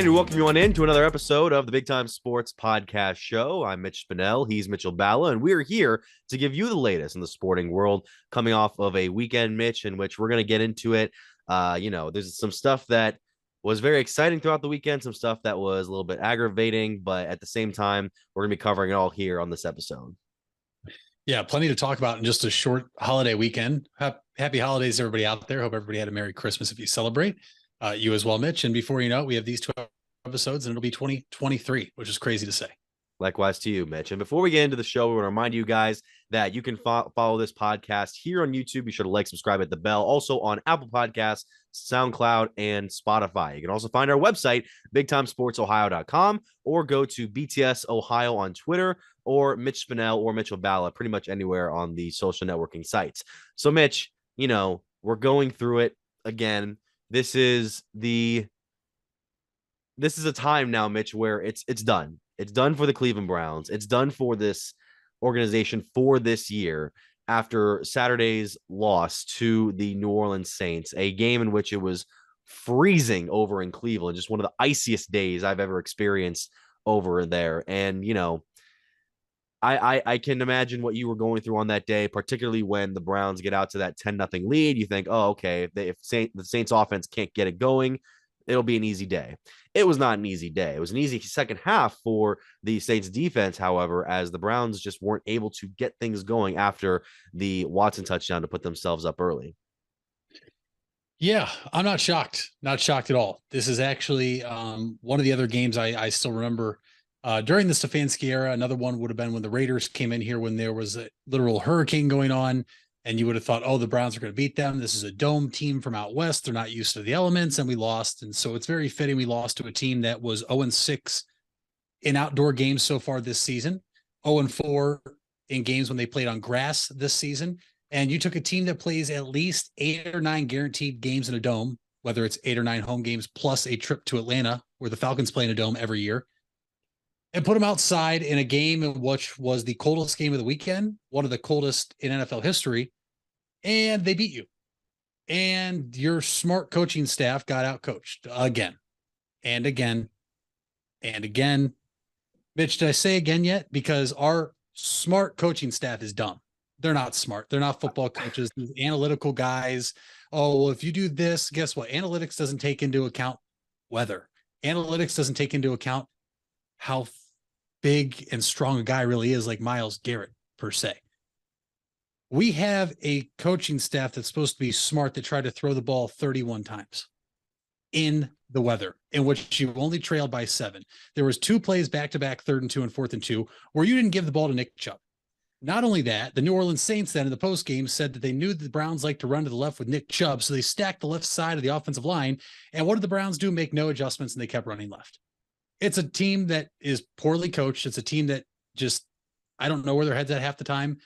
And we welcome you on in to another episode of the Big Time Sports Podcast Show. I'm Mitch Spinell. He's Mitchell Balla, and we're here to give you the latest in the sporting world, coming off of a weekend, Mitch, in which we're going to get into it. There's some stuff that was very exciting throughout the weekend, some stuff that was a little bit aggravating, but at the same time, we're going to be covering it all here on this episode. Yeah, plenty to talk about in just a short holiday weekend. Happy holidays, everybody out there. Hope everybody had a Merry Christmas if you celebrate. You as well, Mitch. And before you know it, we have these 2 episodes and it'll be 2023, which is crazy to say. Likewise to you, Mitch. And before we get into the show, we want to remind you guys that you can follow this podcast here on YouTube. Be sure to like, subscribe, hit the bell. Also on Apple Podcasts, SoundCloud, and Spotify. You can also find our website, bigtimesportsohio.com, or go to BTS Ohio on Twitter, or Mitch Spinell or Mitchell Balla, pretty much anywhere on the social networking sites. So, Mitch, we're going through it again. This is a time now, Mitch, where it's done. It's done for the Cleveland Browns. It's done for this organization for this year after Saturday's loss to the New Orleans Saints, a game in which it was freezing over in Cleveland, just one of the iciest days I've ever experienced over there. And, I can imagine what you were going through on that day, particularly when the Browns get out to that 10-0 lead. You think, oh, okay, if the Saints offense can't get it going, it'll be an easy day. It was not an easy day. It was an easy second half for the Saints defense, however, as the Browns just weren't able to get things going after the Watson touchdown to put themselves up early. Yeah, I'm not shocked. Not shocked at all. This is actually one of the other games I still remember during the Stefanski era. Another one would have been when the Raiders came in here when there was a literal hurricane going on. And you would have thought, oh, the Browns are going to beat them. This is a dome team from out west. They're not used to the elements, and we lost. And so it's very fitting we lost to a team that was 0-6 in outdoor games so far this season, 0-4 in games when they played on grass this season. And you took a team that plays at least 8 or 9 guaranteed games in a dome, whether it's 8 or 9 home games plus a trip to Atlanta, where the Falcons play in a dome every year, and put them outside in a game which was the coldest game of the weekend, one of the coldest in NFL history, and they beat you. And your smart coaching staff got out-coached again and again and again. Mitch, did I say again yet? Because our smart coaching staff is dumb. They're not smart. They're not football coaches. These analytical guys. Oh, well, if you do this, guess what? Analytics doesn't take into account weather. Analytics doesn't take into account how big and strong a guy really is, like Myles Garrett per se. We have a coaching staff that's supposed to be smart that tried to throw the ball 31 times in the weather, in which you only trailed by 7. There was 2 plays back-to-back, 3rd and 2 and 4th and 2, where you didn't give the ball to Nick Chubb. Not only that, the New Orleans Saints then in the postgame said that they knew that the Browns like to run to the left with Nick Chubb, so they stacked the left side of the offensive line. And what did the Browns do? Make no adjustments, and they kept running left. It's a team that is poorly coached. It's a team that just, I don't know where their head's at half the time.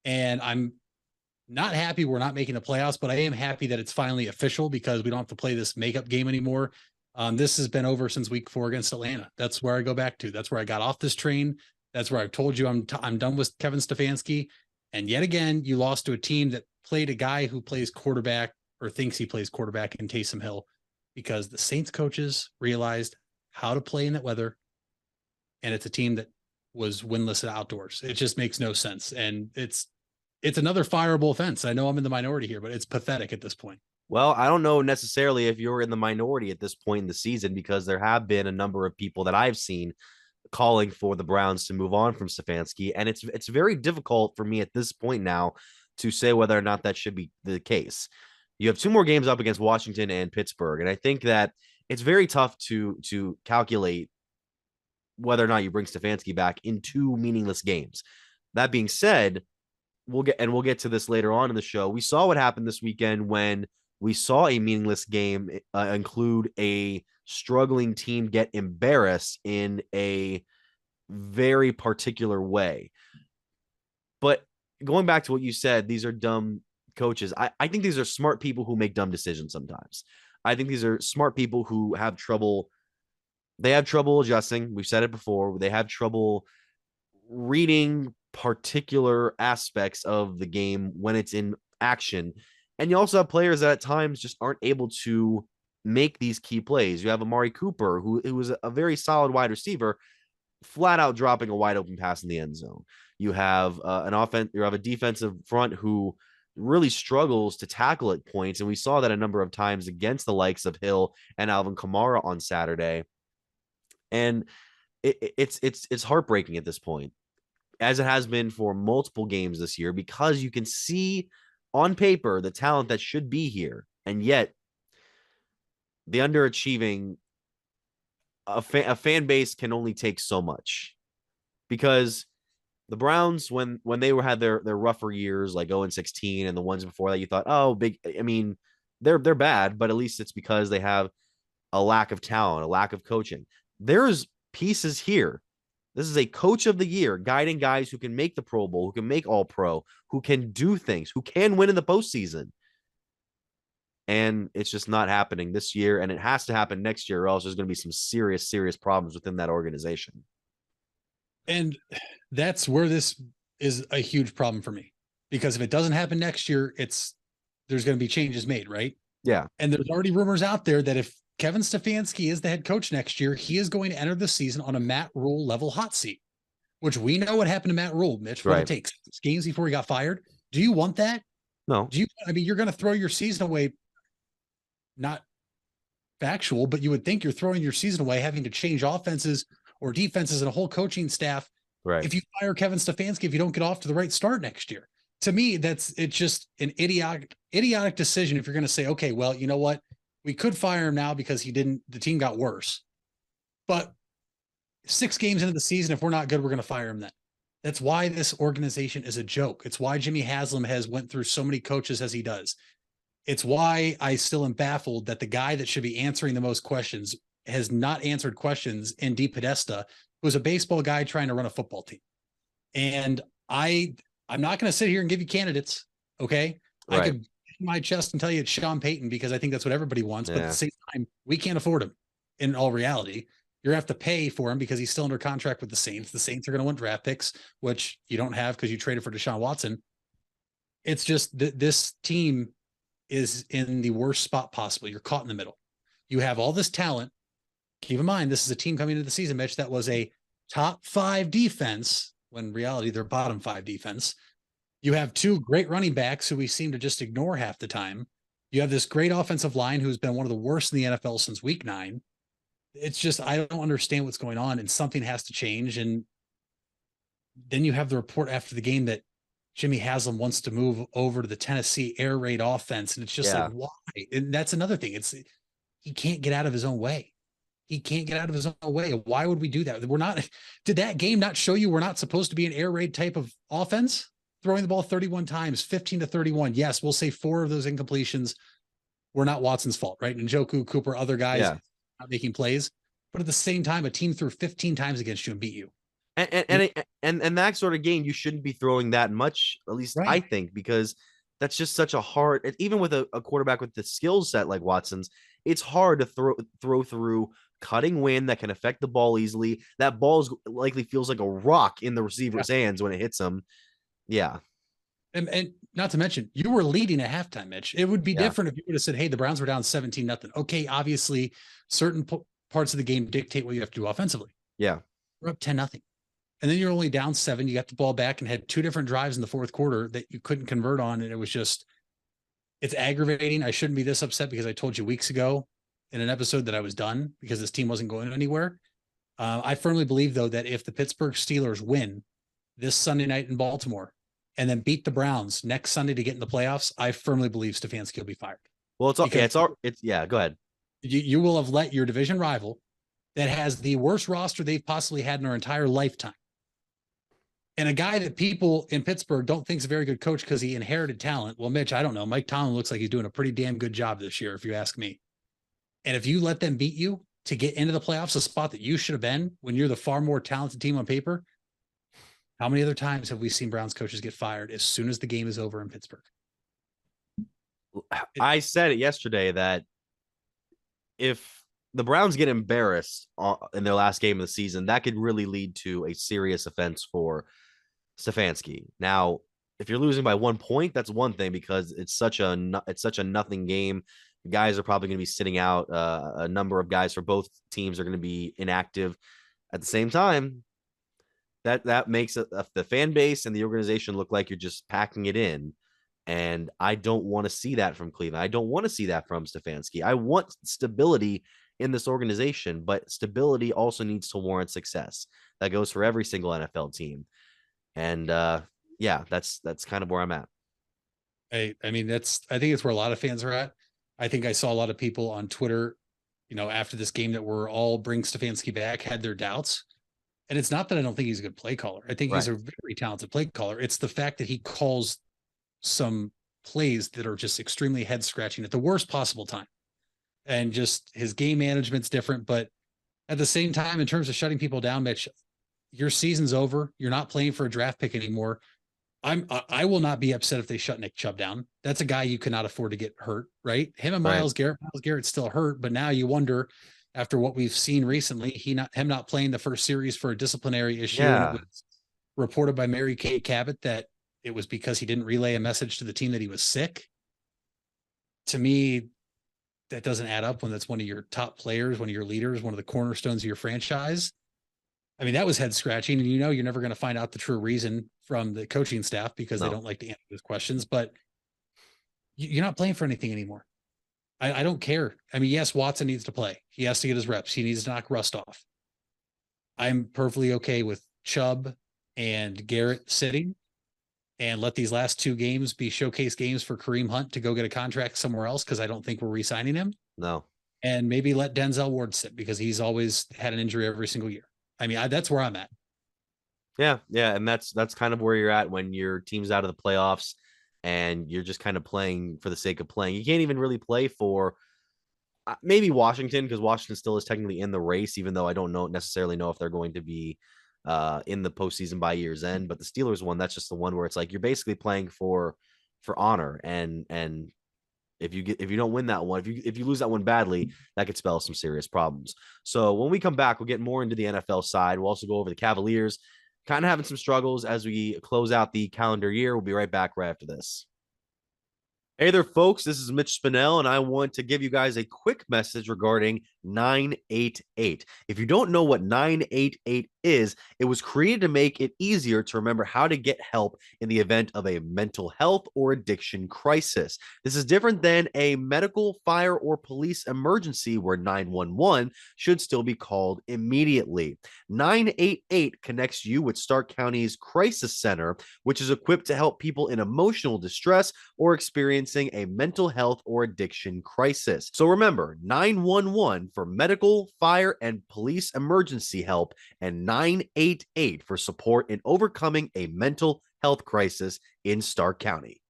And I'm not happy we're not making the playoffs, but I am happy that it's finally official because we don't have to play this makeup game anymore. This has been over since week 4 against Atlanta. That's where I go back to. That's where I got off this train. That's where I've told you I'm done with Kevin Stefanski. And yet again, you lost to a team that played a guy who plays quarterback or thinks he plays quarterback in Taysom Hill, because the Saints coaches realized how to play in that weather. And it's a team that was winless at outdoors. It just makes no sense. And it's another fireable offense. I know I'm in the minority here, but it's pathetic at this point. Well, I don't know necessarily if you're in the minority at this point in the season, because there have been a number of people that I've seen calling for the Browns to move on from Stefanski. And it's very difficult for me at this point now to say whether or not that should be the case. You have 2 more games up against Washington and Pittsburgh. And I think that it's very tough to calculate whether or not you bring Stefanski back in 2 meaningless games. That being said, we'll get to this later on in the show. We saw what happened this weekend when we saw a meaningless game include a struggling team get embarrassed in a very particular way. But going back to what you said, these are dumb coaches. I think these are smart people who make dumb decisions sometimes. I think these are smart people who have trouble. They have trouble adjusting. We've said it before. They have trouble reading particular aspects of the game when it's in action. And you also have players that at times just aren't able to make these key plays. You have Amari Cooper, who was a very solid wide receiver, flat out dropping a wide open pass in the end zone. You have an offense, you have a defensive front who really struggles to tackle at points. And we saw that a number of times against the likes of Hill and Alvin Kamara on Saturday. And it's heartbreaking at this point, as it has been for multiple games this year, because you can see on paper the talent that should be here. And yet the underachieving, a fan base can only take so much, because the Browns, when they had their rougher years, like 0-16, and the ones before that, you thought, oh, big. I mean, they're bad, but at least it's because they have a lack of talent, a lack of coaching. There's pieces here. This is a coach of the year guiding guys who can make the Pro Bowl, who can make All Pro, who can do things, who can win in the postseason. And it's just not happening this year, and it has to happen next year, or else there's going to be some serious, serious problems within that organization. And that's where this is a huge problem for me, because if it doesn't happen next year, there's going to be changes made, right? Yeah. And there's already rumors out there that if Kevin Stefanski is the head coach next year, he is going to enter the season on a Matt Rule level hot seat, which we know what happened to Matt Rule, Mitch. What it takes 6 games before he got fired. Do you want that? No. I mean, you're going to throw your season away. Not factual, but you would think you're throwing your season away having to change offenses or defenses and a whole coaching staff. Right. If you fire Kevin Stefanski, if you don't get off to the right start next year. To me, it's just an idiotic decision. If you're going to say, okay, well, you know what? We could fire him now because the team got worse. But 6 games into the season, if we're not good, we're going to fire him then. That's why this organization is a joke. It's why Jimmy Haslam has went through so many coaches as he does. It's why I still am baffled that the guy that should be answering the most questions has not answered questions in D. Podesta, who's a baseball guy trying to run a football team. And I'm not going to sit here and give you candidates. Okay. Right. I could beat my chest and tell you it's Sean Payton because I think that's what everybody wants. But at the same time, we can't afford him in all reality. You're going to have to pay for him because he's still under contract with the Saints. The Saints are going to want draft picks, which you don't have because you traded for Deshaun Watson. It's just this team is in the worst spot possible. You're caught in the middle. You have all this talent. Keep in mind, this is a team coming into the season, Mitch, that was a top 5 defense, when in reality they're bottom 5 defense. You have 2 great running backs who we seem to just ignore half the time. You have this great offensive line who's been one of the worst in the NFL since week 9. It's just, I don't understand what's going on, and something has to change. And then you have the report after the game that Jimmy Haslam wants to move over to the Tennessee air raid offense. And it's just like, why? And that's another thing. He can't get out of his own way. He can't get out of his own way. Why would we do that? Did that game not show you we're not supposed to be an air raid type of offense? Throwing the ball 31 times, 15-31. Yes, we'll say 4 of those incompletions were not Watson's fault, right? And Njoku, Cooper, other guys not making plays. But at the same time, a team threw 15 times against you and beat you. And that sort of game, you shouldn't be throwing that much, at least I think, because that's just such a hard, even with a quarterback with the skill set like Watson's, it's hard to throw through cutting wind that can affect the ball easily. That ball likely feels like a rock in the receiver's hands when it hits him. Yeah. And not to mention, you were leading at halftime, Mitch. It would be different if you would have said, hey, the Browns were down 17-0. Okay, obviously, certain parts of the game dictate what you have to do offensively. Yeah. We're up 10-0. And then you're only down 7. You got the ball back and had 2 different drives in the fourth quarter that you couldn't convert on. And it was just, it's aggravating. I shouldn't be this upset because I told you weeks ago in an episode that I was done because this team wasn't going anywhere. I firmly believe, though, that if the Pittsburgh Steelers win this Sunday night in Baltimore and then beat the Browns next Sunday to get in the playoffs, I firmly believe Stefanski will be fired. Well, go ahead. You will have let your division rival that has the worst roster they've possibly had in their entire lifetime, and a guy that people in Pittsburgh don't think is a very good coach because he inherited talent. Well, Mitch, I don't know. Mike Tomlin looks like he's doing a pretty damn good job this year, if you ask me. And if you let them beat you to get into the playoffs, a spot that you should have been when you're the far more talented team on paper, how many other times have we seen Browns coaches get fired as soon as the game is over in Pittsburgh? I said it yesterday that if the Browns get embarrassed in their last game of the season, that could really lead to a serious offense for Stefanski. Now, if you're losing by 1 point, that's one thing because it's such a nothing game. Guys are probably going to be sitting out. A number of guys for both teams are going to be inactive. At the same time, that makes the fan base and the organization look like you're just packing it in. And I don't want to see that from Cleveland. I don't want to see that from Stefanski. I want stability in this organization, but stability also needs to warrant success. That goes for every single NFL team. And yeah, that's kind of where I'm at. I mean, I think it's where a lot of fans are at. I think I saw a lot of people on Twitter, after this game that were all bring Stefanski back, had their doubts. And it's not that I don't think he's a good play caller. I think he's a very talented play caller. It's the fact that he calls some plays that are just extremely head scratching at the worst possible time. And just his game management's different. But at the same time, in terms of shutting people down, Mitch, your season's over. You're not playing for a draft pick anymore. I will not be upset if they shut Nick Chubb down. That's a guy you cannot afford to get hurt, right? Him and Myles Garrett's still hurt, but now you wonder, after what we've seen recently, him not playing the first series for a disciplinary issue. Yeah. And it was reported by Mary Kay Cabot that it was because he didn't relay a message to the team that he was sick. To me, that doesn't add up when that's one of your top players, one of your leaders, one of the cornerstones of your franchise. I mean, that was head scratching, and you're never going to find out the true reason from the coaching staff because they don't like to answer those questions, but you're not playing for anything anymore. I don't care. I mean, yes, Watson needs to play. He has to get his reps. He needs to knock rust off. I'm perfectly okay with Chubb and Garrett sitting and let these last two games be showcase games for Kareem Hunt to go get a contract somewhere else, because I don't think we're re-signing him. No. And maybe let Denzel Ward sit because he's always had an injury every single year. I mean, that's where I'm at. Yeah. And that's kind of where you're at when your team's out of the playoffs and you're just kind of playing for the sake of playing. You can't even really play for maybe Washington, because Washington still is technically in the race, even though I don't necessarily know if they're going to be in the postseason by year's end. But the Steelers one, that's just the one where it's like you're basically playing for honor, and if you don't win that one, if you lose that one badly, that could spell some serious problems. So when we come back, we'll get more into the NFL side. We'll also go over the Cavaliers, kind of having some struggles as we close out the calendar year. We'll be right back right after this. Hey there, folks. This is Mitch Spinell, and I want to give you guys a quick message regarding 988. If you don't know what 988 is, it was created to make it easier to remember how to get help in the event of a mental health or addiction crisis. This is different than a medical, fire, or police emergency where 911 should still be called immediately. 988 connects you with Stark County's Crisis Center, which is equipped to help people in emotional distress or experiencing a mental health or addiction crisis. So remember, 911 for medical, fire, and police emergency help, and 988 for support in overcoming a mental health crisis in Stark County.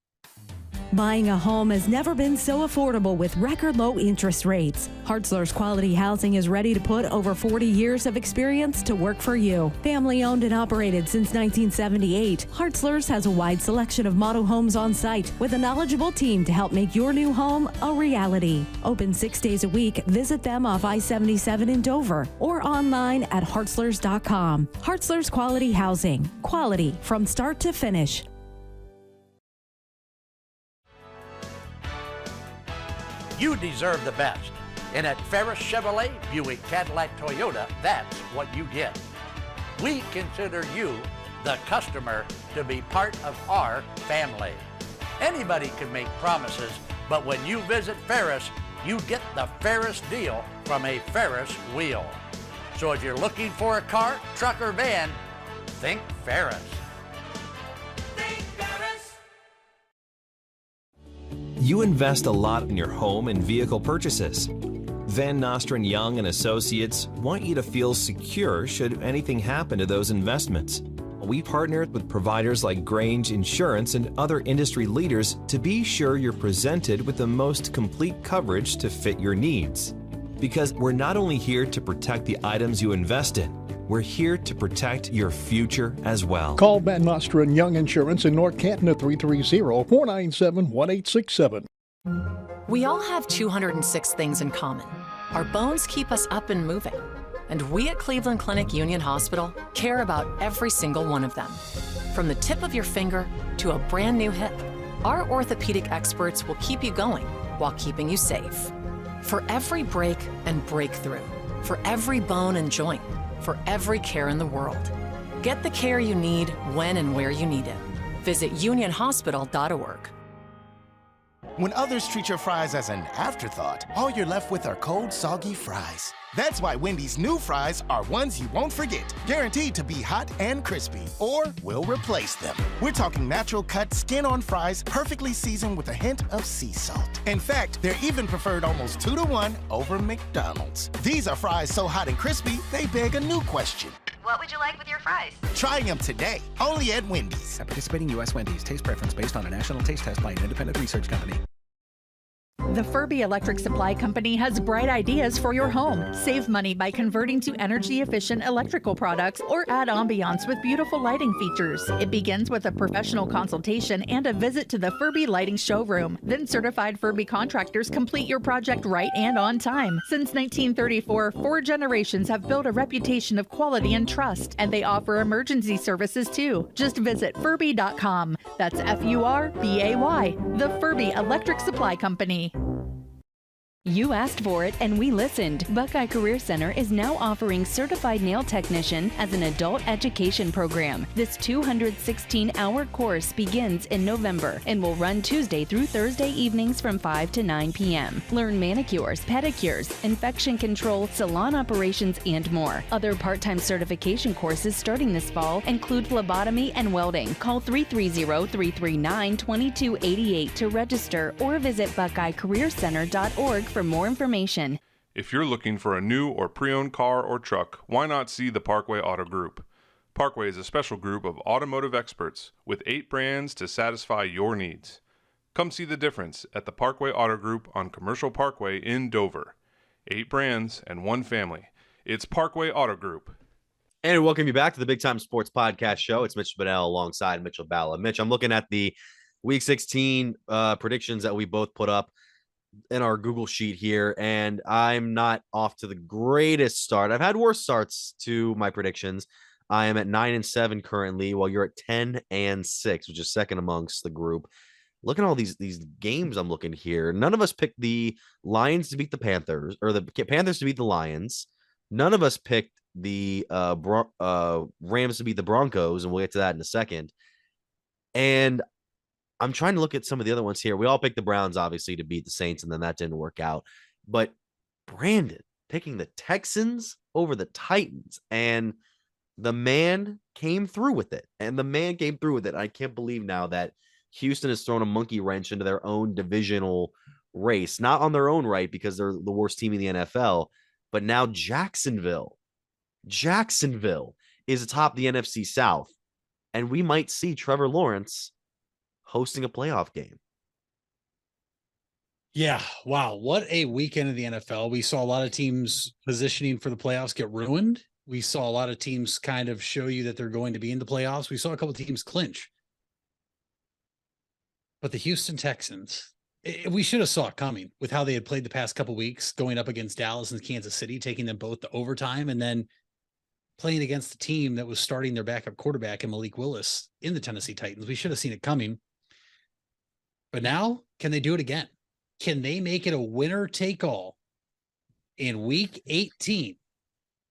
Buying a home has never been so affordable with record low interest rates. Hartzler's Quality Housing is ready to put over 40 years of experience to work for you. Family owned and operated since 1978, Hartzler's has a wide selection of model homes on site with a knowledgeable team to help make your new home a reality. Open 6 days a week. Visit them off I-77 in Dover or online at hartzlers.com. Hartzler's Quality Housing. Quality from start to finish. You deserve the best. And at Ferris Chevrolet, Buick, Cadillac, Toyota, that's what you get. We consider you, the customer, to be part of our family. Anybody can make promises, but when you visit Ferris, you get the Ferris deal from a Ferris wheel. So if you're looking for a car, truck, or van, think Ferris. You invest a lot in your home and vehicle purchases. Van Nostrand Young and Associates want you to feel secure should anything happen to those investments. We partnered with providers like Grange Insurance and other industry leaders to be sure you're presented with the most complete coverage to fit your needs. Because we're not only here to protect the items you invest in, we're here to protect your future as well. Call Van Nostrand Young Insurance in North Canton at 330-497-1867. We all have 206 things in common. Our bones keep us up and moving. And we at Cleveland Clinic Union Hospital care about every single one of them. From the tip of your finger to a brand new hip, our orthopedic experts will keep you going while keeping you safe. For every break and breakthrough, for every bone and joint, for every care in the world. Get the care you need when and where you need it. Visit unionhospital.org. When others treat your fries as an afterthought, all you're left with are cold, soggy fries. That's why Wendy's new fries are ones you won't forget, guaranteed to be hot and crispy, or we'll replace them. We're talking natural cut, skin-on fries, perfectly seasoned with a hint of sea salt. In fact, they're even preferred almost 2-to-1 over McDonald's. These are fries so hot and crispy, they beg a new question. What would you like with your fries? Try them today, only at Wendy's. At participating U.S. Wendy's, taste preference based on a national taste test by an independent research company. The Furby Electric Supply Company has bright ideas for your home. Save money by converting to energy-efficient electrical products or add ambiance with beautiful lighting features. It begins with a professional consultation and a visit to the Furby Lighting Showroom. Then certified Furby contractors complete your project right and on time. Since 1934, 4 generations have built a reputation of quality and trust, and they offer emergency services too. Just visit Furby.com. That's F-U-R-B-A-Y. The Furby Electric Supply Company. You asked for it and we listened. Buckeye Career Center is now offering Certified Nail Technician as an adult education program. This 216-hour course begins in November and will run Tuesday through Thursday evenings from 5 to 9 p.m. Learn manicures, pedicures, infection control, salon operations, and more. Other part-time certification courses starting this fall include phlebotomy and welding. Call 330-339-2288 to register or visit BuckeyeCareerCenter.org for more information. If you're looking for a new or pre-owned car or truck, why not see the Parkway Auto Group? Parkway is a special group of automotive experts with 8 brands to satisfy your needs. Come see the difference at the Parkway Auto Group on Commercial Parkway in Dover. 8 brands and 1 family. It's Parkway Auto Group. And welcome you back to the Big Time Sports Podcast Show. It's Mitch Bunnell alongside Mitchell Balla. Mitch, I'm looking at the Week 16 predictions that we both put up in our Google sheet here, and I'm not off to the greatest start. I've had worse starts to my predictions. I am at 9-7 currently, while you're at 10-6, which is second amongst the group. Looking at all these games I'm looking here, none of us picked the Lions to beat the Panthers, or the Panthers to beat the Lions. None of us picked the Rams to beat the Broncos, and we'll get to that in a second. And I'm trying to look at some of the other ones here. We all picked the Browns, obviously, to beat the Saints, and then that didn't work out. But Brandon picking the Texans over the Titans, and the man came through with it. I can't believe now that Houston has thrown a monkey wrench into their own divisional race, not on their own right because they're the worst team in the NFL, but now Jacksonville is atop the NFC South, and we might see Trevor Lawrence hosting a playoff game. Yeah. Wow. What a weekend of the NFL. We saw a lot of teams positioning for the playoffs get ruined. We saw a lot of teams kind of show you that they're going to be in the playoffs. We saw a couple of teams clinch. But the Houston Texans, we should have saw it coming with how they had played the past couple of weeks, going up against Dallas and Kansas City, taking them both to overtime, and then playing against the team that was starting their backup quarterback and Malik Willis in the Tennessee Titans. We should have seen it coming. But now, can they do it again? Can they make it a winner take all in week 18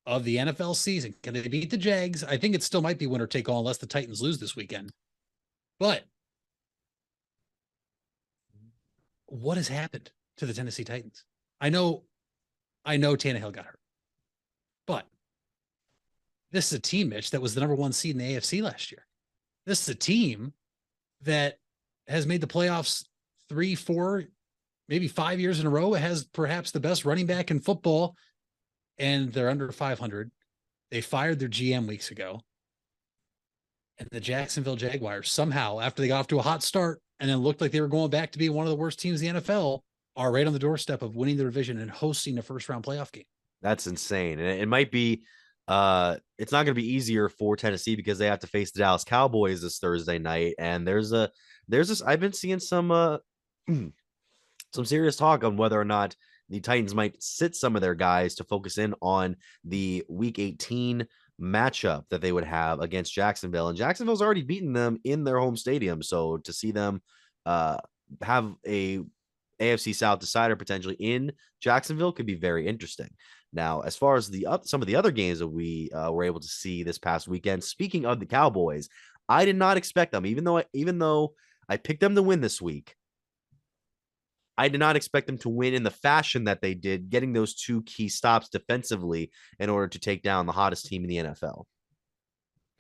of the NFL season? Can they beat the Jags? I think it still might be winner take all unless the Titans lose this weekend. But what has happened to the Tennessee Titans? I know Tannehill got hurt, but this is a team, Mitch, that was the number 1 seed in the AFC last year. This is a team that has made the playoffs 3, 4, maybe 5 years in a row. It has perhaps the best running back in football, and they're under 500. They fired their GM weeks ago. And the Jacksonville Jaguars somehow, after they got off to a hot start and then looked like they were going back to be one of the worst teams in the NFL, are right on the doorstep of winning the division and hosting a first-round playoff game. That's insane. And it might be it's not going to be easier for Tennessee because they have to face the Dallas Cowboys this Thursday night. And there's this, I've been seeing some serious talk on whether or not the Titans might sit some of their guys to focus in on the week 18 matchup that they would have against Jacksonville. And Jacksonville's already beaten them in their home stadium. So to see them have a AFC South decider potentially in Jacksonville could be very interesting. Now, as far as some of the other games that we were able to see this past weekend, speaking of the Cowboys, I did not expect them, even though I picked them to win this week. I did not expect them to win in the fashion that they did, getting those 2 key stops defensively in order to take down the hottest team in the NFL.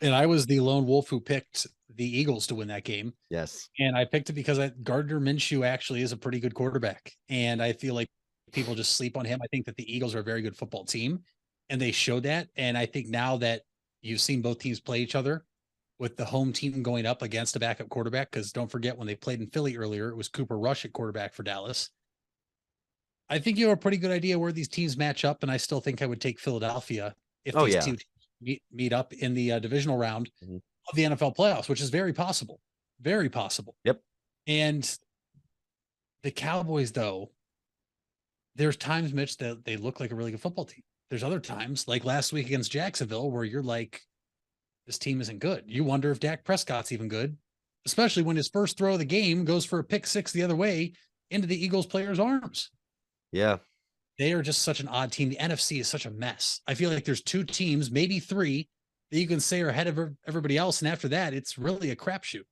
And I was the lone wolf who picked the Eagles to win that game. Yes. And I picked it because Gardner Minshew actually is a pretty good quarterback. And I feel like people just sleep on him. I think that the Eagles are a very good football team, and they showed that. And I think now that you've seen both teams play each other, with the home team going up against a backup quarterback, because don't forget when they played in Philly earlier, it was Cooper Rush at quarterback for Dallas. I think you have a pretty good idea where these teams match up, and I still think I would take Philadelphia if these two teams meet up in the divisional round of the NFL playoffs, which is very possible. Very possible. Yep. And the Cowboys, though, there's times, Mitch, that they look like a really good football team. There's other times, like last week against Jacksonville, where you're like, this team isn't good. You wonder if Dak Prescott's even good, especially when his first throw of the game goes for a pick 6 the other way into the Eagles player's arms. Yeah. They are just such an odd team. The NFC is such a mess. I feel like there's 2 teams, maybe 3, that you can say are ahead of everybody else. And after that, it's really a crapshoot.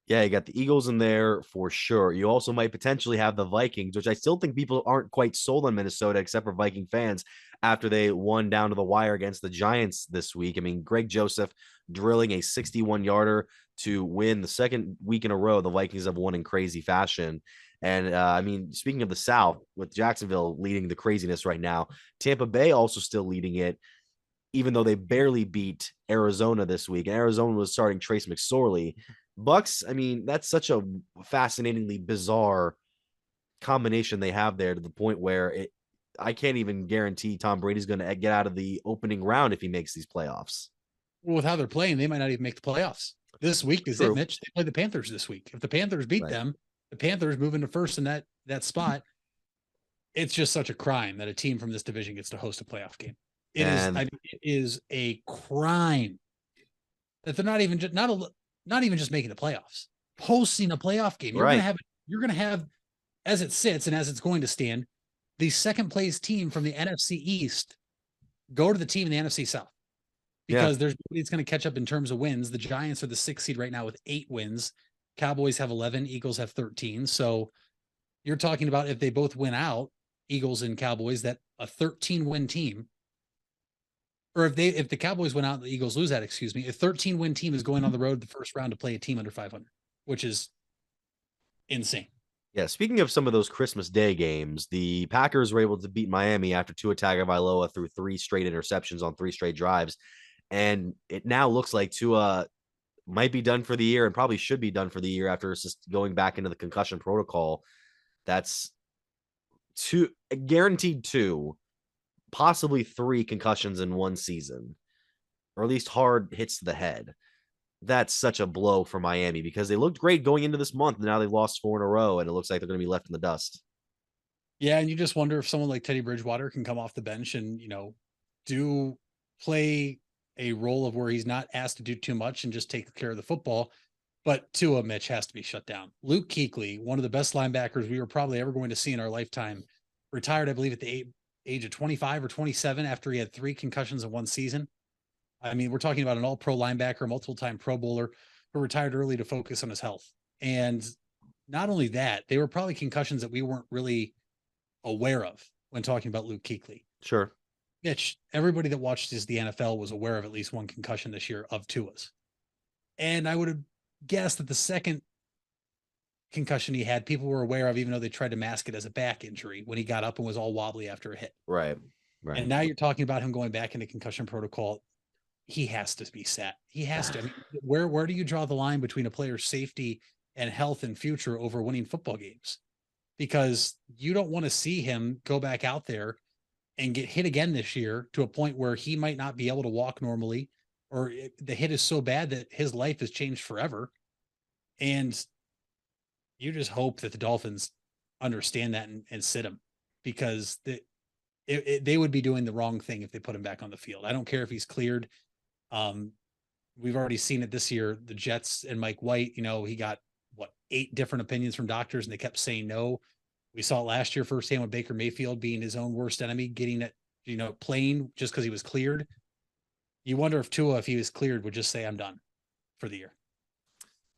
Yeah, you got the Eagles in there for sure. You also might potentially have the Vikings, which I still think people aren't quite sold on Minnesota, except for Viking fans, after they won down to the wire against the Giants this week. I mean, Greg Joseph drilling a 61-yarder to win the second week in a row. The Vikings have won in crazy fashion. And I mean, speaking of the South, with Jacksonville leading the craziness right now, Tampa Bay also still leading it, even though they barely beat Arizona this week. And Arizona was starting Trace McSorley. Bucks, I mean, that's such a fascinatingly bizarre combination they have there, to the point where I can't even guarantee Tom Brady's going to get out of the opening round if he makes these playoffs. Well, with how they're playing, they might not even make the playoffs. This week is True. it, Mitch. They play the Panthers this week. If the Panthers beat them, the Panthers move into first in that spot. It's just such a crime that a team from this division gets to host a playoff game. It is a crime that they're not even just making the playoffs, hosting a playoff game. You're going to have, as it sits and as it's going to stand, the second place team from the NFC East go to the team in the NFC South, because it's going to catch up in terms of wins. The Giants are the 6th seed right now with 8 wins. Cowboys have 11, Eagles have 13. So you're talking about, if they both win out, Eagles and Cowboys, that a 13-win team, or if the Cowboys win out, the Eagles lose that, a 13-win team is going on the road the first round to play a team under 500, which is insane. Yeah, speaking of some of those Christmas Day games, the Packers were able to beat Miami after Tua Tagovailoa threw 3 straight interceptions on 3 straight drives. And it now looks like Tua might be done for the year, and probably should be done for the year after just going back into the concussion protocol. That's guaranteed 2, possibly 3 concussions in one season, or at least hard hits to the head. That's such a blow for Miami, because they looked great going into this month, and now they've lost 4 in a row, and it looks like they're going to be left in the dust. Yeah, and you just wonder if someone like Teddy Bridgewater can come off the bench and, do play a role of where he's not asked to do too much and just take care of the football. But Tua, Mitch, has to be shut down. Luke Kuechly, one of the best linebackers we were probably ever going to see in our lifetime, retired, I believe, at the age of 25 or 27 after he had 3 concussions in one season. I mean, we're talking about an all-pro linebacker, multiple-time Pro Bowler, who retired early to focus on his health. And not only that, they were probably concussions that we weren't really aware of when talking about Luke Kuechly. Sure. Mitch, everybody that watches the NFL was aware of at least one concussion this year of Tua's. And I would have guessed that the second concussion he had, people were aware of, even though they tried to mask it as a back injury when he got up and was all wobbly after a hit. Right. And now you're talking about him going back into concussion protocol. He has to be sat. He has to. I mean, where do you draw the line between a player's safety and health and future over winning football games? Because you don't want to see him go back out there and get hit again this year to a point where he might not be able to walk normally, or the hit is so bad that his life has changed forever. And you just hope that the Dolphins understand that and sit him, because they would be doing the wrong thing if they put him back on the field. I don't care if he's cleared. We've already seen it this year. The Jets and Mike White, he got 8 different opinions from doctors, and they kept saying no. We saw it last year firsthand with Baker Mayfield being his own worst enemy, getting it, playing just because he was cleared. You wonder if Tua, if he was cleared, would just say, I'm done for the year.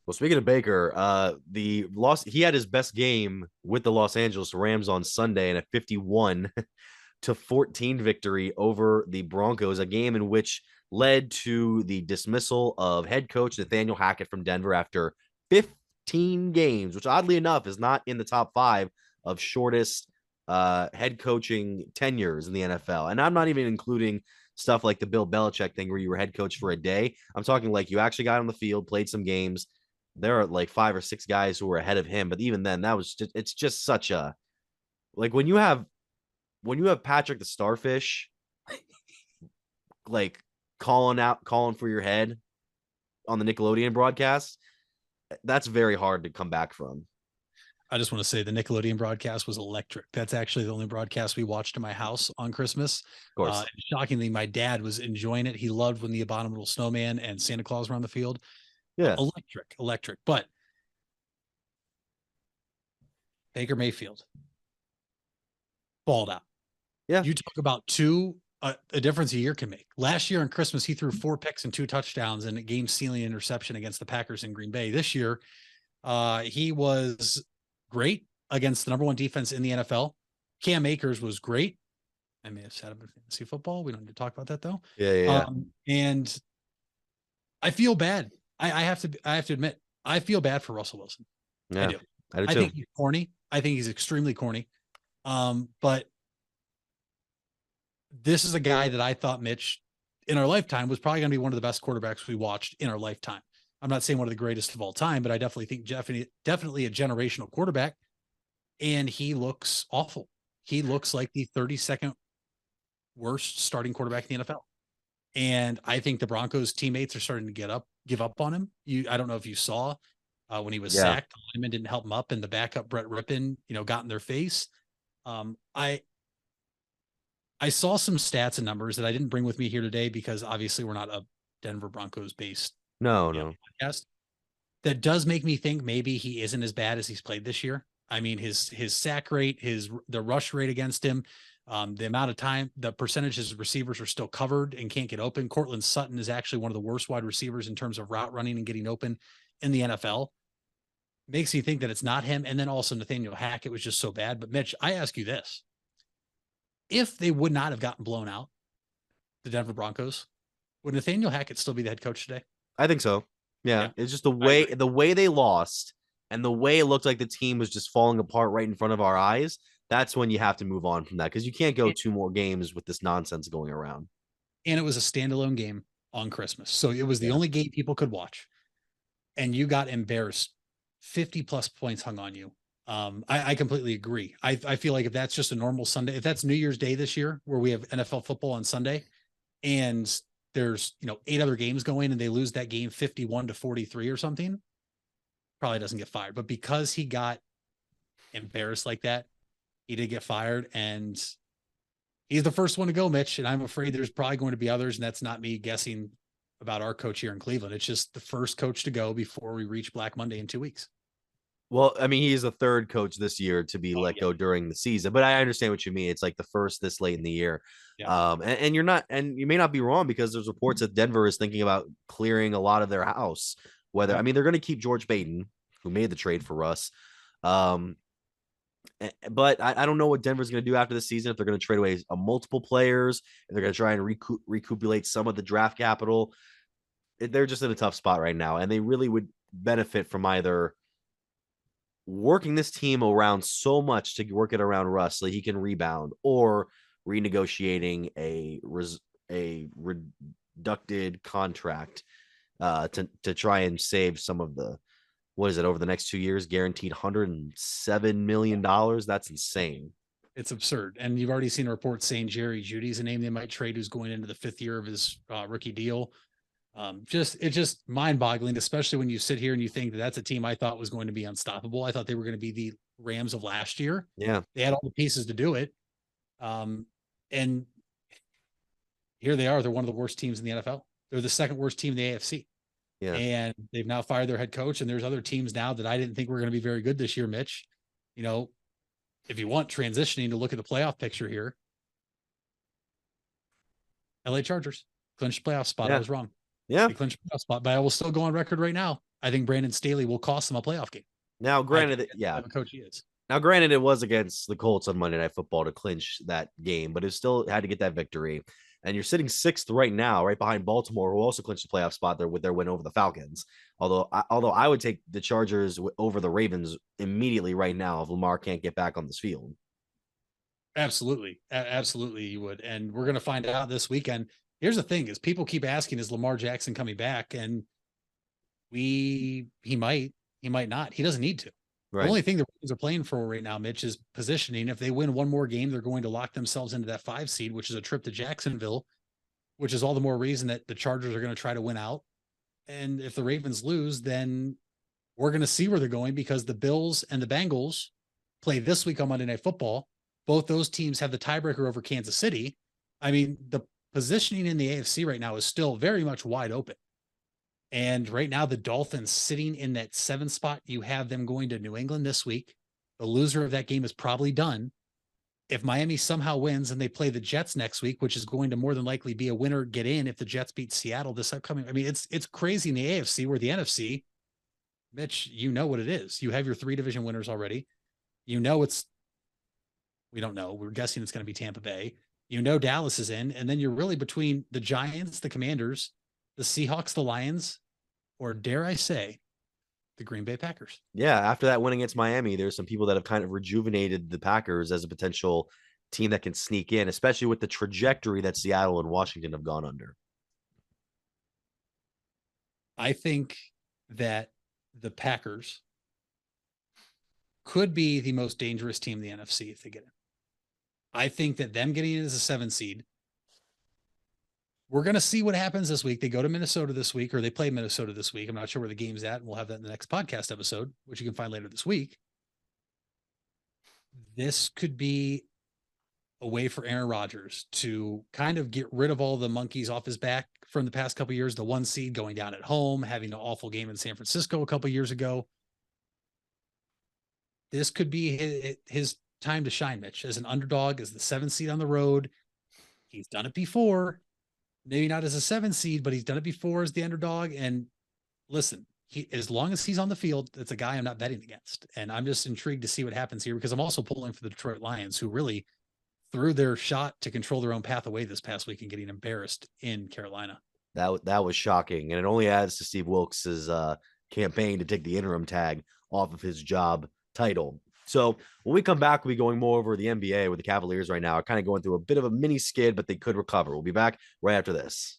Well, speaking of Baker, he had his best game with the Los Angeles Rams on Sunday in a 51-14 victory over the Broncos, a game in which led to the dismissal of head coach Nathaniel Hackett from Denver after 15 games, which oddly enough is not in the top 5 of shortest head coaching tenures in the NFL. And I'm not even including stuff like the Bill Belichick thing where you were head coach for a day. I'm talking like you actually got on the field, played some games. There are like 5 or 6 guys who were ahead of him, but even then, it's just such a, like when you have Patrick the Starfish, like calling for your head on the Nickelodeon broadcast, that's very hard to come back from. I just want to say the Nickelodeon broadcast was electric. That's actually the only broadcast we watched in my house on Christmas. Of course. Shockingly, my dad was enjoying it. He loved when the Abominable Snowman and Santa Claus were on the field. Yeah. Electric. But Baker Mayfield balled out. Yeah. You talk about a difference a year can make. Last year on Christmas, he threw 4 picks and 2 touchdowns and a game-sealing interception against the Packers in Green Bay. This year, he was great against the number 1 defense in the NFL. Cam Akers was great. I may have said him in fantasy football. We don't need to talk about that though. Yeah. And I feel bad. I have to admit, I feel bad for Russell Wilson. Yeah, I do. I do too. I think he's corny. I think he's extremely corny. But this is a guy that I thought, Mitch, in our lifetime was probably going to be one of the best quarterbacks we watched in our lifetime. I'm not saying one of the greatest of all time, but I definitely think definitely a generational quarterback. And he looks awful. He looks like the 32nd worst starting quarterback in the NFL. And I think the Broncos teammates are starting to give up on him. I don't know if you saw when he was sacked, the lineman didn't help him up, and the backup Brett Rippon, got in their face. I saw some stats and numbers that I didn't bring with me here today because obviously we're not a Denver Broncos based no podcast. That does make me think maybe he isn't as bad as he's played this year. I mean, his sack rate, the rush rate against him, the amount of time, the percentage his receivers are still covered and can't get open. Cortland Sutton is actually one of the worst wide receivers in terms of route running and getting open in the NFL. Makes you think that it's not him. And then also Nathaniel Hackett was just so bad. But Mitch, I ask you this. If they would not have gotten blown out, the Denver Broncos, would Nathaniel Hackett still be the head coach today? I think so. Yeah. It's just the way they lost and the way it looked like the team was just falling apart right in front of our eyes. That's when you have to move on from that because you can't go 2 more games with this nonsense going around. And it was a standalone game on Christmas. So it was the only game people could watch. And you got embarrassed. 50 plus points hung on you. I completely agree. I feel like if that's just a normal Sunday, if that's New Year's Day this year, where we have NFL football on Sunday and there's, 8 other games going and they lose that game 51-43 or something, probably doesn't get fired. But because he got embarrassed like that, he did get fired, and he's the first one to go, Mitch. And I'm afraid there's probably going to be others. And that's not me guessing about our coach here in Cleveland. It's just the first coach to go before we reach Black Monday in 2 weeks. Well, I mean, he's the 3rd coach this year to be let go during the season, but I understand what you mean. It's like the first this late in the year. Yeah. And you're not, and you may not be wrong because there's reports that Denver is thinking about clearing a lot of their house. I mean, they're going to keep George Baton, who made the trade for Russ. But I don't know what Denver's going to do after the season, if they're going to trade away multiple players, if they're going to try and recuperate some of the draft capital. They're just in a tough spot right now, and they really would benefit from either working this team around so much to work it around Russ so he can rebound, or renegotiating a reducted contract to try and save some of the, what is it, over the next 2 years, guaranteed $107 million. That's insane. It's absurd. And you've already seen reports saying Jerry Jeudy's a name they might trade, who's going into the 5th year of his rookie deal. It's just mind boggling, especially when you sit here and you think that that's a team I thought was going to be unstoppable. I thought they were going to be the Rams of last year. Yeah. They had all the pieces to do it. And here they are. They're one of the worst teams in the NFL. They're the 2nd worst team in the AFC. Yeah. And they've now fired their head coach, and there's other teams now that I didn't think were going to be very good this year, Mitch. You know, if you want transitioning to look at the playoff picture here, LA Chargers clinched playoff spot. Yeah. I was wrong. Yeah. They clinched playoff spot, but I will still go on record right now. I think Brandon Staley will cost them a playoff game. Now, granted, yeah. Coach he is. Now, granted, it was against the Colts on Monday Night Football to clinch that game, but it still had to get that victory. And you're sitting 6th right now, right behind Baltimore, who also clinched the playoff spot there with their win over the Falcons. Although I would take the Chargers over the Ravens immediately right now if Lamar can't get back on this field. Absolutely. Absolutely you would. And we're going to find out this weekend. Here's the thing is people keep asking, is Lamar Jackson coming back? And he might not. He doesn't need to. Right. The only thing the Ravens are playing for right now, Mitch, is positioning. If they win one more game, they're going to lock themselves into that 5 seed, which is a trip to Jacksonville, which is all the more reason that the Chargers are going to try to win out. And if the Ravens lose, then we're going to see where they're going, because the Bills and the Bengals play this week on Monday Night Football. Both those teams have the tiebreaker over Kansas City. I mean, the positioning in the AFC right now is still very much wide open. And right now, the Dolphins sitting in that 7th spot, you have them going to New England this week. The loser of that game is probably done. If Miami somehow wins and they play the Jets next week, which is going to more than likely be a winner get in if the Jets beat Seattle this upcoming. I mean, it's crazy in the AFC, where the NFC, Mitch, you know what it is. You have your 3 division winners already. You know we don't know. We're guessing it's going to be Tampa Bay. You know Dallas is in, and then you're really between the Giants, the Commanders, the Seahawks, the Lions, or dare I say, the Green Bay Packers. Yeah, after that win against Miami, there's some people that have kind of rejuvenated the Packers as a potential team that can sneak in, especially with the trajectory that Seattle and Washington have gone under. I think that the Packers could be the most dangerous team in the NFC if they get in. I think that them getting in as a 7 seed, we're going to see what happens this week. They go to Minnesota this week, or they play Minnesota this week. I'm not sure where the game's at, and we'll have that in the next podcast episode, which you can find later this week. This could be a way for Aaron Rodgers to kind of get rid of all the monkeys off his back from the past couple of years. The 1 seed going down at home, having an awful game in San Francisco a couple of years ago. This could be his time to shine, Mitch, as an underdog, as the 7 seed on the road. He's done it before. Maybe not as a 7 seed, but he's done it before as the underdog. And listen, as long as he's on the field, that's a guy I'm not betting against. And I'm just intrigued to see what happens here, because I'm also pulling for the Detroit Lions, who really threw their shot to control their own path away this past week and getting embarrassed in Carolina. That was shocking. And it only adds to Steve Wilkes's campaign to take the interim tag off of his job title. So when we come back, we'll be going more over the NBA, with the Cavaliers right now are kind of going through a bit of a mini skid, but they could recover. We'll be back right after this.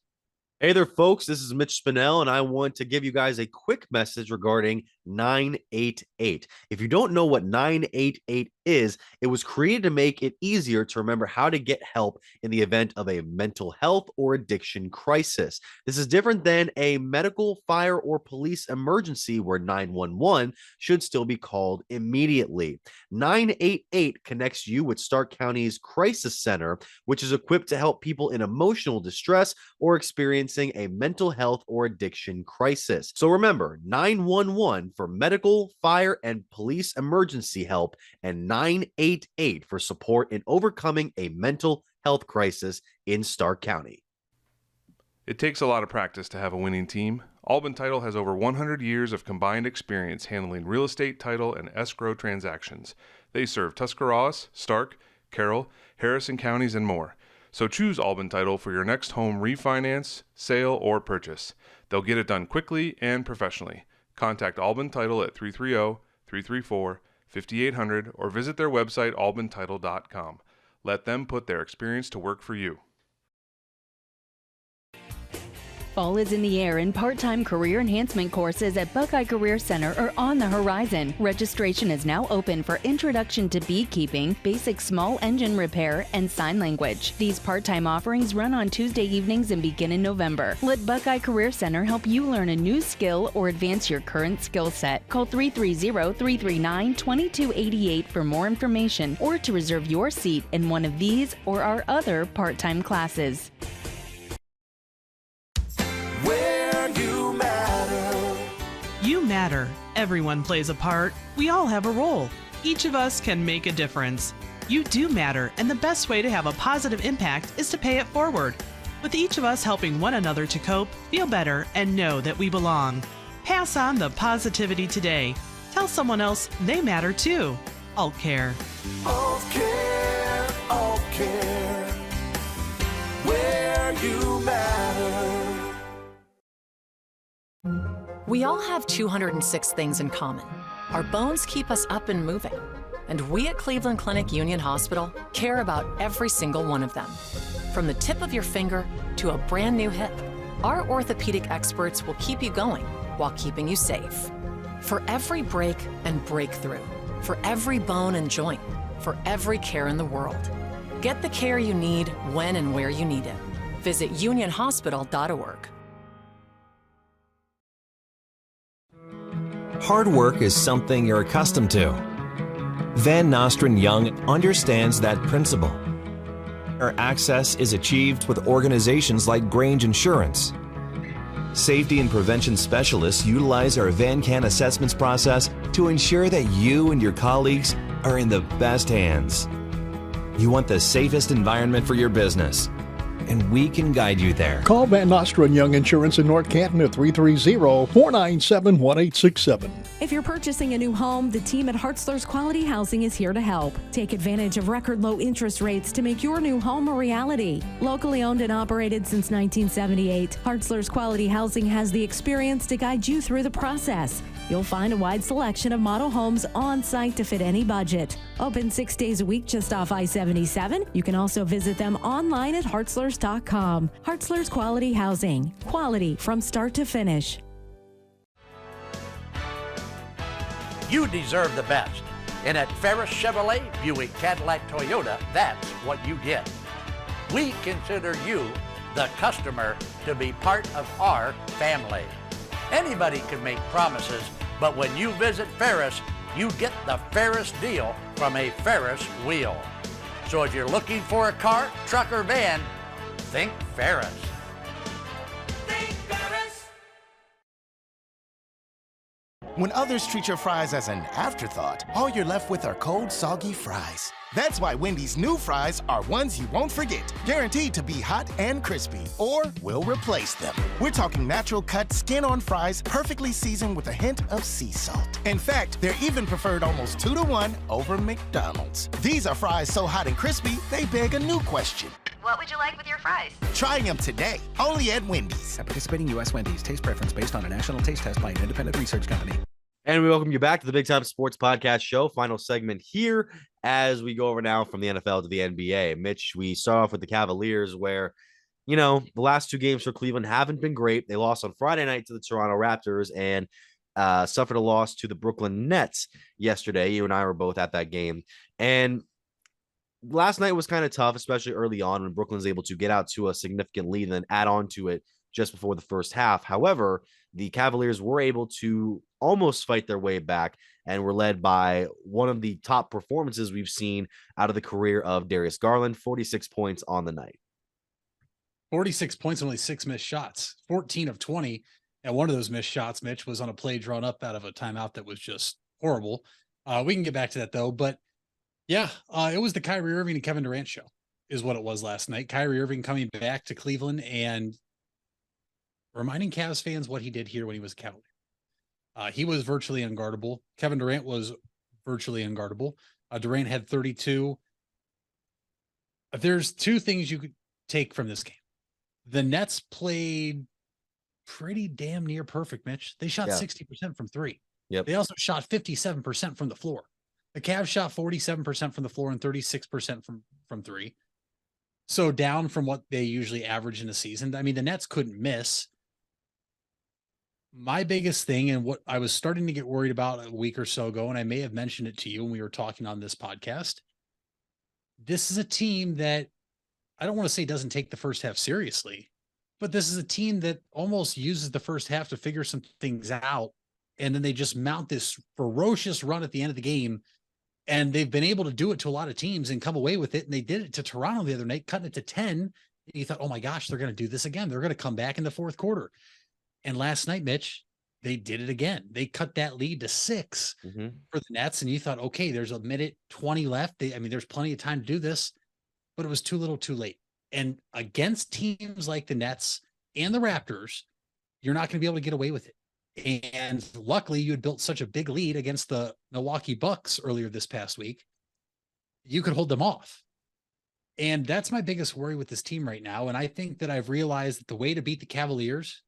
Hey there, folks. This is Mitch Spinell, and I want to give you guys a quick message regarding 988. If you don't know what 988 is, it was created to make it easier to remember how to get help in the event of a mental health or addiction crisis. This is different than a medical, fire, or police emergency where 911 should still be called immediately. 988 connects you with Stark County's Crisis Center, which is equipped to help people in emotional distress or experiencing a mental health or addiction crisis. So remember, 911 for medical, fire, and police emergency help, and 988 for support in overcoming a mental health crisis in Stark County. It takes a lot of practice to have a winning team. Albin Title has over 100 years of combined experience handling real estate, title, and escrow transactions. They serve Tuscarawas, Stark, Carroll, Harrison counties, and more. So choose Albin Title for your next home refinance, sale, or purchase. They'll get it done quickly and professionally. Contact Albin Title at 330-334-5800 or visit their website albintitle.com. Let them put their experience to work for you. Fall is in the air and part-time career enhancement courses at Buckeye Career Center are on the horizon. Registration is now open for Introduction to Beekeeping, Basic Small Engine Repair, and Sign Language. These part-time offerings run on Tuesday evenings and begin in November. Let Buckeye Career Center help you learn a new skill or advance your current skill set. Call 330-339-2288 for more information or to reserve your seat in one of these or our other part-time classes. Where you matter. You matter. Everyone plays a part. We all have a role. Each of us can make a difference. You do matter, and the best way to have a positive impact is to pay it forward. With each of us helping one another to cope, feel better, and know that we belong. Pass on the positivity today. Tell someone else they matter too. Alt Care. Alt Care, Alt Care. Where you matter. We all have 206 things in common. Our bones keep us up and moving. And we at Cleveland Clinic Union Hospital care about every single one of them. From the tip of your finger to a brand new hip, our orthopedic experts will keep you going while keeping you safe. For every break and breakthrough, for every bone and joint, for every care in the world. Get the care you need when and where you need it. Visit unionhospital.org. Hard work is something you're accustomed to. Van Nostrand Young understands that principle. Our access is achieved with organizations like Grange Insurance. Safety and prevention specialists utilize our VanCan assessments process to ensure that you and your colleagues are in the best hands. You want the safest environment for your business, and we can guide you there. Call Van Nostrand Young Insurance in North Canton at 330-497-1867. If you're purchasing a new home, the team at Hartzler's Quality Housing is here to help. Take advantage of record low interest rates to make your new home a reality. Locally owned and operated since 1978, Hartzler's Quality Housing has the experience to guide you through the process. You'll find a wide selection of model homes on site to fit any budget. Open 6 days a week just off I-77. You can also visit them online at hartzlers.com. Hartzler's Quality Housing. Quality from start to finish. You deserve the best. And at Ferris Chevrolet, Buick, Cadillac, Toyota, that's what you get. We consider you, the customer, to be part of our family. Anybody can make promises, but when you visit Ferris, you get the Ferris deal from a Ferris wheel. So if you're looking for a car, truck, or van, think Ferris. When others treat your fries as an afterthought, all you're left with are cold, soggy fries. That's why Wendy's new fries are ones you won't forget, guaranteed to be hot and crispy, or we'll replace them. We're talking natural cut, skin-on fries, perfectly seasoned with a hint of sea salt. In fact, they're even preferred almost 2-to-1 over McDonald's. These are fries so hot and crispy, they beg a new question. What would you like with your fries? Try them today, only at Wendy's. At participating U.S. Wendy's, taste preference based on a national taste test by an independent research company. And we welcome you back to the Big Time Sports Podcast Show. Final segment here as we go over now from the NFL to the NBA. Mitch, we start off with the Cavaliers where, you know, the last 2 games for Cleveland haven't been great. They lost on Friday night to the Toronto Raptors and suffered a loss to the Brooklyn Nets yesterday. You and I were both at that game. And last night was kind of tough, especially early on when Brooklyn was able to get out to a significant lead and then add on to it just before the first half. However, the Cavaliers were able to almost fight their way back and were led by one of the top performances we've seen out of the career of Darius Garland, 46 points on the night. 46 points, only 6 missed shots, 14 of 20. And one of those missed shots, Mitch, was on a play drawn up out of a timeout that was just horrible. We can get back to that though. But yeah, it was the Kyrie Irving and Kevin Durant show is what it was last night. Kyrie Irving coming back to Cleveland and reminding Cavs fans what he did here when he was a Cavalier. He was virtually unguardable. Kevin Durant was virtually unguardable. Durant had 32. There's 2 things you could take from this game. The Nets played pretty damn near perfect, Mitch. They shot 60% from 3. Yep. They also shot 57% from the floor. The Cavs shot 47% from the floor and 36% from 3. So down from what they usually average in a season. I mean, the Nets couldn't miss. My biggest thing, and what I was starting to get worried about a week or so ago, and I may have mentioned it to you when we were talking on this podcast, this is a team that I don't want to say doesn't take the first half seriously, but this is a team that almost uses the first half to figure some things out, and then they just mount this ferocious run at the end of the game, and they've been able to do it to a lot of teams and come away with it, and they did it to Toronto the other night, cutting it to 10, and you thought, oh my gosh, they're going to do this again. They're going to come back in the fourth quarter. And last night, Mitch, they did it again. They cut that lead to 6 for the Nets, and you thought, okay, there's a minute 20 left. There's plenty of time to do this, but it was too little, too late. And against teams like the Nets and the Raptors, you're not going to be able to get away with it. And luckily, you had built such a big lead against the Milwaukee Bucks earlier this past week. You could hold them off. And that's my biggest worry with this team right now. And I think that I've realized that the way to beat the Cavaliers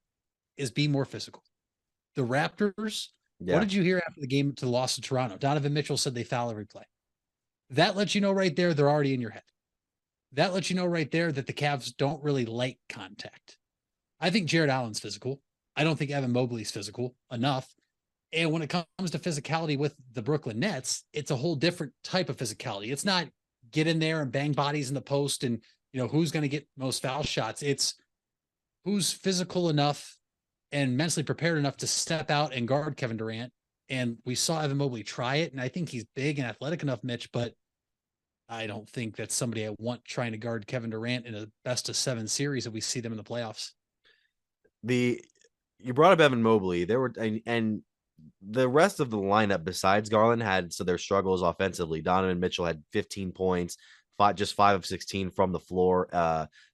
is be more physical. The Raptors, what did you hear after the game to the loss to Toronto? Donovan Mitchell said they foul every play. That lets you know right there they're already in your head. That lets you know right there that the Cavs don't really like contact. I think Jared Allen's physical. I don't think Evan Mobley's physical enough. And when it comes to physicality with the Brooklyn Nets, it's a whole different type of physicality. It's not get in there and bang bodies in the post and, who's going to get most foul shots. It's who's physical enough and mentally prepared enough to step out and guard Kevin Durant. And we saw Evan Mobley try it. And I think he's big and athletic enough, Mitch, but I don't think that's somebody I want trying to guard Kevin Durant in a best of 7 series if we see them in the playoffs. You brought up Evan Mobley. There were, and the rest of the lineup besides Garland had their struggles offensively. Donovan Mitchell had 15 points, just 5 of 16 from the floor.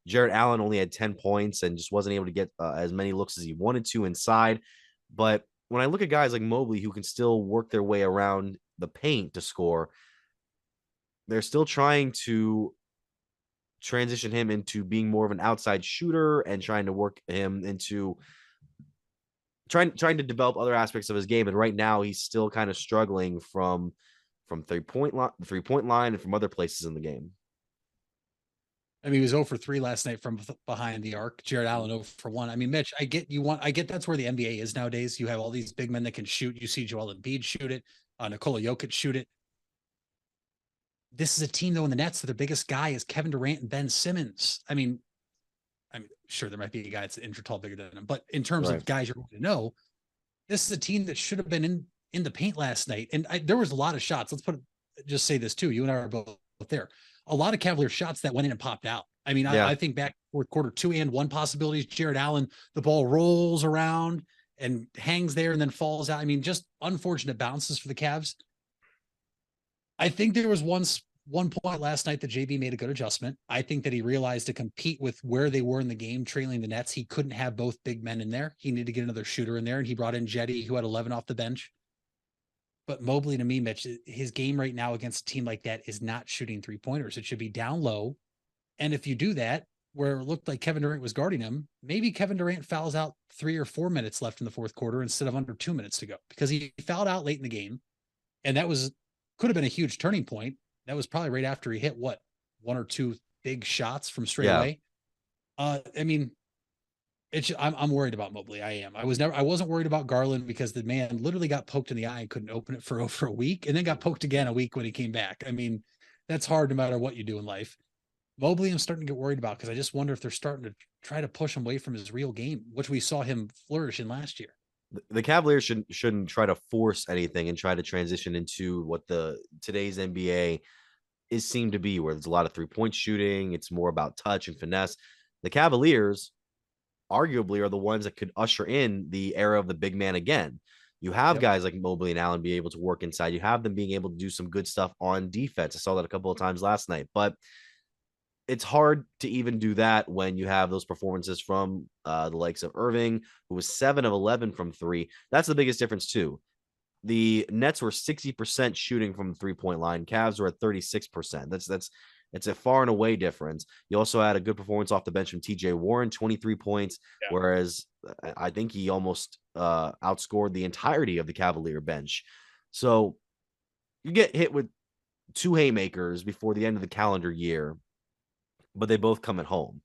Jared Allen only had 10 points and just wasn't able to get as many looks as he wanted to inside. But when I look at guys like Mobley who can still work their way around the paint to score, they're still trying to transition him into being more of an outside shooter and trying to work him into trying to develop other aspects of his game. And right now he's still kind of struggling from 3-point line and from other places in the game. He was 0 for 3 last night from behind the arc. Jared Allen 0 for 1. Mitch, I get that's where the NBA is nowadays. You have all these big men that can shoot. You see Joel Embiid shoot it, Nikola Jokic shoot it. This is a team, though, in the Nets that their biggest guy is Kevin Durant and Ben Simmons. Sure, there might be a guy that's inch or tall bigger than him, but in terms of guys you're going to know, this is a team that should have been in the paint last night. And there was a lot of shots. Just say this too. You and I are both there. A lot of Cavalier shots that went in and popped out. I think back fourth quarter 2 and 1 possibilities. Jared Allen, the ball rolls around and hangs there and then falls out. Just unfortunate bounces for the Cavs. I think there was one point last night that JB made a good adjustment. I think that he realized to compete with where they were in the game, trailing the Nets, he couldn't have both big men in there. He needed to get another shooter in there, and he brought in Jetty, who had 11 off the bench. But Mobley, to me, Mitch, his game right now against a team like that is not shooting 3-pointers. It should be down low. And if you do that, where it looked like Kevin Durant was guarding him, maybe Kevin Durant fouls out 3 or 4 minutes left in the fourth quarter instead of under 2 minutes to go, because he fouled out late in the game. And that could have been a huge turning point. That was probably right after he hit 1 or 2 big shots from straight away. I'm worried about Mobley. I am. I wasn't worried about Garland because the man literally got poked in the eye and couldn't open it for over a week, and then got poked again a week when he came back. That's hard no matter what you do in life. Mobley, I'm starting to get worried about because I just wonder if they're starting to try to push him away from his real game, which we saw him flourish in last year. The Cavaliers shouldn't try to force anything and try to transition into what today's NBA is seemed to be, where there's a lot of 3-point shooting. It's more about touch and finesse. The Cavaliers arguably are the ones that could usher in the era of the big man again. You have guys like Mobley and Allen be able to work inside. You have them being able to do some good stuff on defense. I saw that a couple of times last night, but it's hard to even do that when you have those performances from the likes of Irving, who was 7 of 11 from 3. That's the biggest difference too. The Nets were 60% shooting from the 3-point line. Cavs were at 36%. It's a far and away difference. You also had a good performance off the bench from TJ Warren, 23 points, whereas I think he almost outscored the entirety of the Cavalier bench. So you get hit with 2 haymakers before the end of the calendar year, but they both come at home.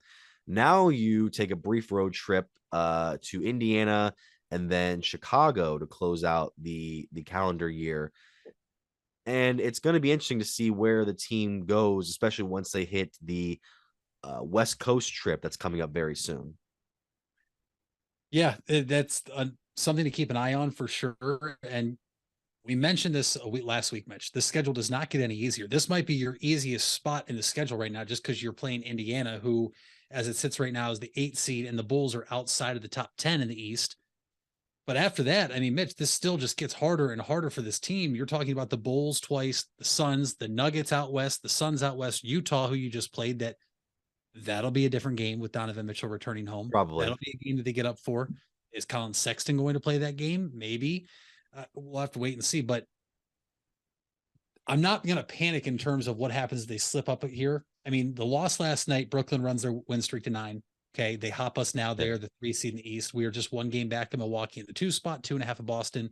Now you take a brief road trip to Indiana and then Chicago to close out the calendar year. And it's going to be interesting to see where the team goes, especially once they hit the West Coast trip that's coming up very soon. Yeah, that's something to keep an eye on for sure. And we mentioned this last week, Mitch. The schedule does not get any easier. This might be your easiest spot in the schedule right now, just because you're playing Indiana, who, as it sits right now, is the 8th seed, and the Bulls are outside of the top 10 in the East. But after that, I mean, Mitch, this still just gets harder and harder for this team. You're talking about the Bulls twice, the Suns, the Nuggets out west, the Suns out west, Utah, who you just played. That'll be a different game with Donovan Mitchell returning home. Probably. That'll be a game that they get up for. Is Colin Sexton going to play that game? Maybe. We'll have to wait and see. But I'm not going to panic in terms of what happens if they slip up here. I mean, the loss last night, Brooklyn runs their win streak to 9. Okay. They hop us now. They're the 3 seed in the East. We are just 1 game back to Milwaukee in the 2 spot, 2.5 of Boston,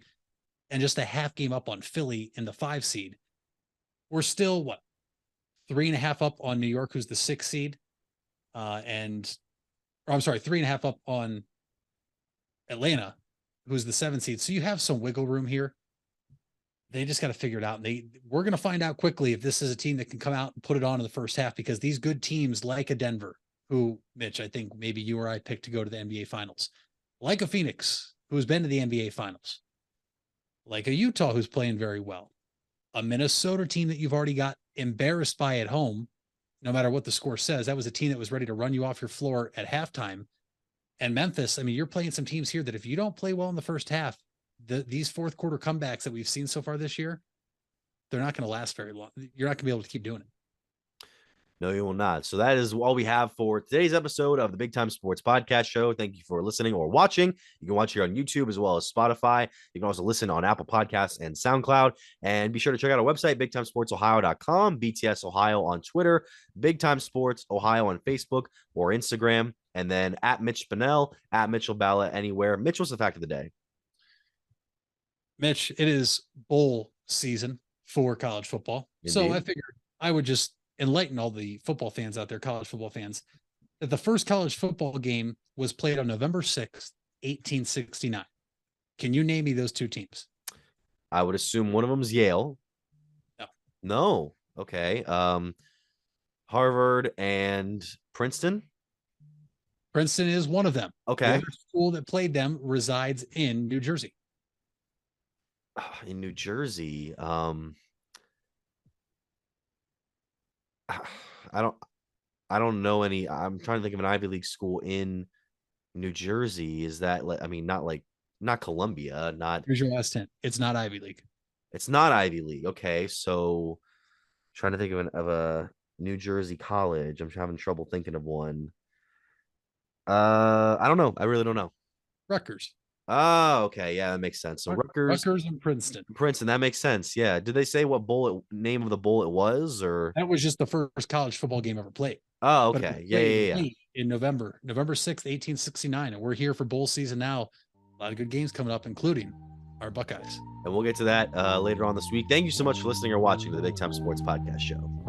and just a half game up on Philly in the 5 seed. We're still 3.5 up on New York, who's the 6 seed. 3.5 up on Atlanta, who's the 7 seed. So you have some wiggle room here. They just got to figure it out. We're going to find out quickly if this is a team that can come out and put it on in the first half, because these good teams like a Denver, who, Mitch, I think maybe you or I picked to go to the NBA Finals, like a Phoenix, who has been to the NBA Finals, like a Utah, who's playing very well, a Minnesota team that you've already got embarrassed by at home, no matter what the score says. That was a team that was ready to run you off your floor at halftime. And Memphis, I mean, you're playing some teams here that if you don't play well in the first half, these fourth quarter comebacks that we've seen so far this year, they're not going to last very long. You're not going to be able to keep doing it. No, you will not. So that is all we have for today's episode of the Big Time Sports Podcast Show. Thank you for listening or watching. You can watch here on YouTube as well as Spotify. You can also listen on Apple Podcasts and SoundCloud. And be sure to check out our website, BigTimeSportsOhio.com, BTS Ohio on Twitter, Big Time Sports Ohio on Facebook or Instagram, and then at Mitch Spinell, at Mitchell Balla, anywhere. Mitch, what's the fact of the day? Mitch, it is bowl season for college football. Indeed. So I figured I would just enlighten all the football fans out there, college football fans, that the first college football game was played on November 6th, 1869. Can you name me those 2 teams? I would assume one of them is Yale. No. Okay. Harvard and Princeton. Princeton is one of them. Okay. The other school that played them resides in New Jersey. In New Jersey. I don't know any. I'm trying to think of an Ivy League school in New Jersey. Is that not Columbia, not. Here's your last hint. It's not Ivy League. It's not Ivy League. Okay. So trying to think of a New Jersey college. I'm having trouble thinking of one. I don't know. I really don't know. Rutgers. Oh, okay. Yeah, that makes sense. So Rutgers and Princeton. That makes sense. Yeah. Did they say what name of the bowl it was, or that was just the first college football game ever played? Oh, okay. Yeah. In November 6th, 1869. And we're here for bowl season now. A lot of good games coming up, including our Buckeyes. And we'll get to that later on this week. Thank you so much for listening or watching to the Big Time Sports Podcast Show.